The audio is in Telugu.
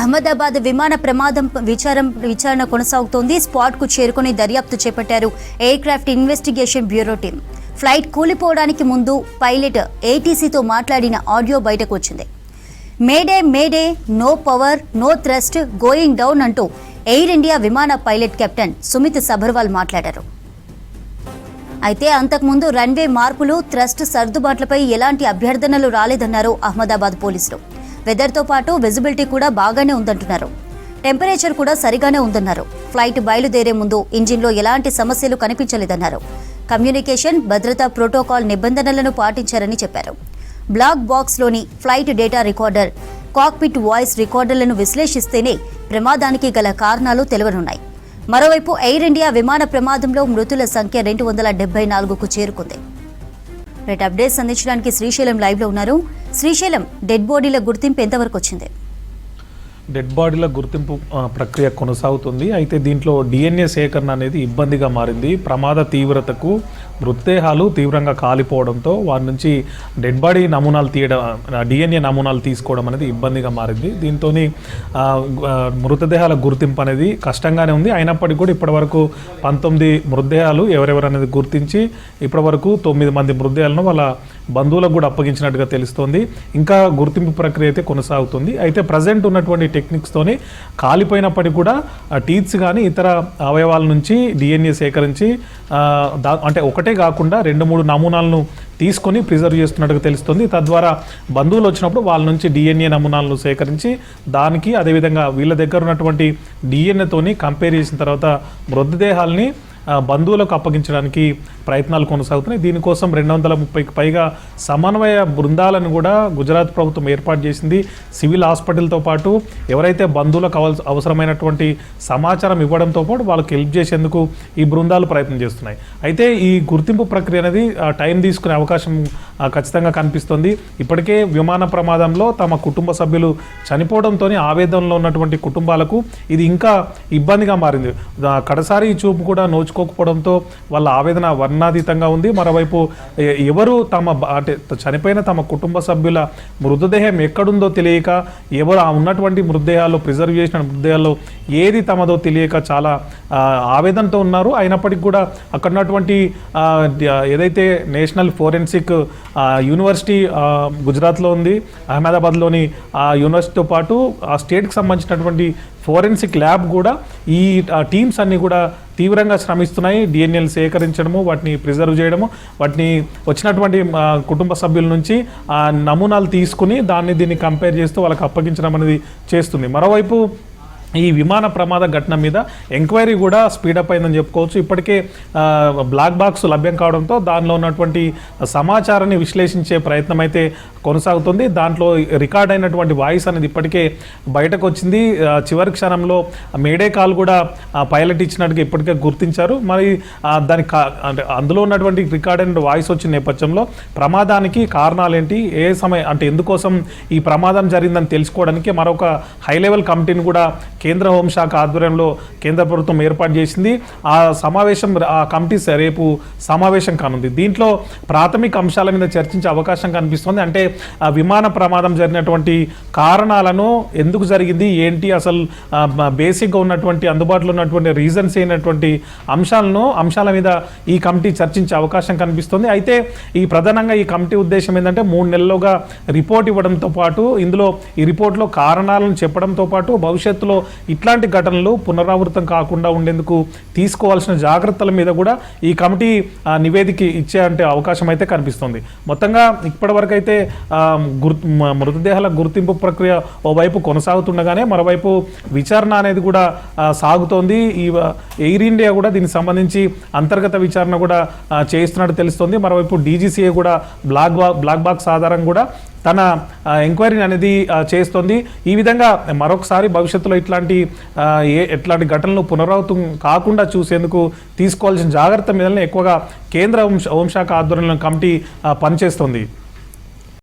అహ్మదాబాద్ విమాన ప్రమాదం విచారణ కొనసాగుతోంది. స్పాట్ కు చేరుకుని దర్యాప్తు చేపట్టారు aircraft investigation bureau team. Flight కూలిపోవడానికి ముందు పైలట్ ఏటీసీతో మాట్లాడిన ఆడియో బయటకు వచ్చింది. Mayday mayday, no power, no thrust, going down అంటూ ఎయిర్ ఇండియా విమాన పైలట్ కెప్టెన్ సుమిత్ సబర్వాల్ మాట్లాడారు. అయితే అంతకుముందు రన్వే మార్పులు, థ్రస్ట్ సర్దుబాట్లపై ఎలాంటి అభ్యర్థనలు రాలేదన్నారు అహ్మదాబాద్ పోలీసులు. వెదర్తో పాటు విజిబిలిటీ కూడా బాగానే ఉందంటున్నారు. టెంపరేచర్ కూడా సరిగానే ఉందన్నారు. ఫ్లైట్ బయలుదేరే ముందు ఇంజిన్లో ఎలాంటి సమస్యలు కనిపించలేదన్నారు. కమ్యూనికేషన్, భద్రతా ప్రోటోకాల్ నిబంధనలను పాటించారని చెప్పారు. బ్లాక్ బాక్స్లోని flight data recorder, cockpit voice రికార్డర్లను విశ్లేషిస్తేనే ప్రమాదానికి గల కారణాలు తెలియనున్నాయి. మరోవైపు ఎయిర్ ఇండియా విమాన ప్రమాదంలో మృతుల సంఖ్య 274కు చేరుకుంది. రైట్, అప్డేట్స్ అందించడానికి శ్రీశైలం లైవ్లో ఉన్నారు. శ్రీశైలం, డెడ్ బాడీల గుర్తింపు ఎంతవరకు వచ్చింది? డెడ్ బాడీల గుర్తింపు ప్రక్రియ కొనసాగుతుంది. అయితే దీంట్లో డిఎన్ఏ సేకరణ అనేది ఇబ్బందిగా మారింది. ప్రమాద తీవ్రతకు మృతదేహాలు తీవ్రంగా కాలిపోవడంతో వారి నుంచి డెడ్ బాడీ నమూనాలు తీయడం, డిఎన్ఏ నమూనాలు తీసుకోవడం అనేది ఇబ్బందిగా మారింది. దీంతో మృతదేహాల గుర్తింపు అనేది కష్టంగానే ఉంది. అయినప్పటికీ కూడా ఇప్పటివరకు 19 మృతదేహాలు ఎవరెవరు అనేది గుర్తించి ఇప్పటివరకు 9 మంది మృతదేహాలను వాళ్ళ బంధువులకు కూడా అప్పగించినట్టుగా తెలుస్తోంది. ఇంకా గుర్తింపు ప్రక్రియ అయితే కొనసాగుతుంది. అయితే ప్రజెంట్ ఉన్నటువంటి టెక్నిక్స్తోని కాలిపోయినప్పటికీ కూడా టీత్స్ కానీ ఇతర అవయవాల నుంచి డిఎన్ఏ సేకరించి అంటే ఒకటే కాకుండా 2-3 నమూనాలను తీసుకొని ప్రిజర్వ్ చేస్తున్నట్టుగా తెలుస్తుంది. తద్వారా బంధువులు వచ్చినప్పుడు వాళ్ళ నుంచి డిఎన్ఏ నమూనాలను సేకరించి దానికి అదేవిధంగా వీళ్ళ దగ్గర ఉన్నటువంటి డిఎన్ఏతోని కంపేర్ చేసిన తర్వాత మృతదేహాల్ని బంధువులకు అప్పగించడానికి ప్రయత్నాలు కొనసాగుతున్నాయి. దీనికోసం 230కి పైగా సమన్వయ బృందాలను కూడా గుజరాత్ ప్రభుత్వం ఏర్పాటు చేసింది. సివిల్ హాస్పిటల్తో పాటు ఎవరైతే బంధువులకు అవసరమైనటువంటి సమాచారం ఇవ్వడంతో పాటు వాళ్ళకి హెల్ప్ చేసేందుకు ఈ బృందాలు ప్రయత్నం చేస్తున్నాయి. అయితే ఈ గుర్తింపు ప్రక్రియ అనేది టైం తీసుకునే అవకాశం ఖచ్చితంగా కనిపిస్తుంది. ఇప్పటికే విమాన ప్రమాదంలో తమ కుటుంబ సభ్యులు చనిపోవడంతో ఆవేదనలో ఉన్నటువంటి కుటుంబాలకు ఇది ఇంకా ఇబ్బందిగా మారింది. కడసారి చూపు కూడా నోచుకోకపోవడంతో వాళ్ళ ఆవేదన వర్ణాతీతంగా ఉంది. మరోవైపు ఎవరు అంటే చనిపోయిన తమ కుటుంబ సభ్యుల మృతదేహం ఎక్కడుందో తెలియక, ఎవరు ఉన్నటువంటి మృతదేహాల్లో ప్రిజర్వ్ చేసిన మృతదేహాల్లో ఏది తమదో తెలియక చాలా ఆవేదనతో ఉన్నారు. అయినప్పటికీ కూడా అక్కడ ఉన్నటువంటి ఏదైతే నేషనల్ ఫోరెన్సిక్ యూనివర్సిటీ గుజరాత్లో ఉంది, అహ్మదాబాద్లోని ఆ యూనివర్సిటీతో పాటు ఆ స్టేట్కి సంబంధించినటువంటి ఫోరెన్సిక్ ల్యాబ్ కూడా ఈ టీమ్స్ అన్నీ కూడా తీవ్రంగా శ్రమిస్తున్నాయి. డిఎన్ఏలు సేకరించడము, వాటిని ప్రిజర్వ్ చేయడము, వాటిని వచ్చినటువంటి కుటుంబ సభ్యుల నుంచి నమూనాలు తీసుకుని దీన్ని కంపేర్ చేస్తూ వాళ్ళకి అప్పగించడం అనేది చేస్తుంది. మరోవైపు ఈ విమాన ప్రమాద ఘటన మీద ఎంక్వైరీ కూడా స్పీడప్ అయిందని చెప్పుకోవచ్చు. ఇప్పటికే బ్లాక్ బాక్స్ లభ్యం కావడంతో దానిలో ఉన్నటువంటి సమాచారాన్ని విశ్లేషించే ప్రయత్నం అయితే కొనసాగుతుంది. దాంట్లో రికార్డ్ అయినటువంటి వాయిస్ అనేది ఇప్పటికే బయటకు వచ్చింది. చివరి క్షణంలో మేడే కాల్ కూడా పైలట్ ఇచ్చినట్టుగా ఇప్పటికే గుర్తించారు. మరి దానికి అంటే అందులో ఉన్నటువంటి రికార్డ్ అయిన వాయిస్ వచ్చిన నేపథ్యంలో ప్రమాదానికి కారణాలేంటి, ఏ సమయం అంటే ఎందుకోసం ఈ ప్రమాదం జరిగిందని తెలుసుకోవడానికి మరొక హై లెవెల్ కమిటీని కూడా కేంద్ర హోంశాఖ ఆధ్వర్యంలో కేంద్ర ప్రభుత్వం ఏర్పాటు చేసింది. ఆ సమావేశం, ఆ కమిటీ రేపు సమావేశం కానుంది. దీంట్లో ప్రాథమిక అంశాల మీద చర్చించే అవకాశం కనిపిస్తుంది. అంటే ఆ విమాన ప్రమాదం జరిగినటువంటి కారణాలను, ఎందుకు జరిగింది, ఏంటి, అసలు బేసిక్గా ఉన్నటువంటి అందుబాటులో ఉన్నటువంటి రీజన్స్ అయినటువంటి అంశాల మీద ఈ కమిటీ చర్చించే అవకాశం కనిపిస్తుంది. అయితే ప్రధానంగా ఈ కమిటీ ఉద్దేశం ఏంటంటే 3 నెలలుగా రిపోర్ట్ ఇవ్వడంతో పాటు ఇందులో ఈ రిపోర్ట్లో కారణాలను చెప్పడంతో పాటు భవిష్యత్తులో ఇట్లాంటి ఘటనలు పునరావృతం కాకుండా ఉండేందుకు తీసుకోవాల్సిన జాగ్రత్తల మీద కూడా ఈ కమిటీ నివేదిక ఇచ్చే అవకాశం అయితే కనిపిస్తుంది. మొత్తంగా ఇప్పటివరకు అయితే మృతదేహాల గుర్తింపు ప్రక్రియ ఓవైపు కొనసాగుతుండగానే మరోవైపు విచారణ అనేది కూడా సాగుతోంది. ఈ ఎయిర్ ఇండియా కూడా దీనికి సంబంధించి అంతర్గత విచారణ కూడా చేస్తున్నట్టు తెలుస్తుంది. మరోవైపు డీజీసీఏ కూడా బ్లాక్ బాక్స్ ఆధారంగా కూడా తన ఎంక్వైరీని అనేది చేస్తోంది. ఈ విధంగా మరొకసారి భవిష్యత్తులో ఎట్లాంటి ఘటనలు పునరావృతం కాకుండా చూసేందుకు తీసుకోవాల్సిన జాగ్రత్త మీద ఎక్కువగా కేంద్ర హోంశాఖ ఆధ్వర్యంలో కమిటీ పనిచేస్తుంది.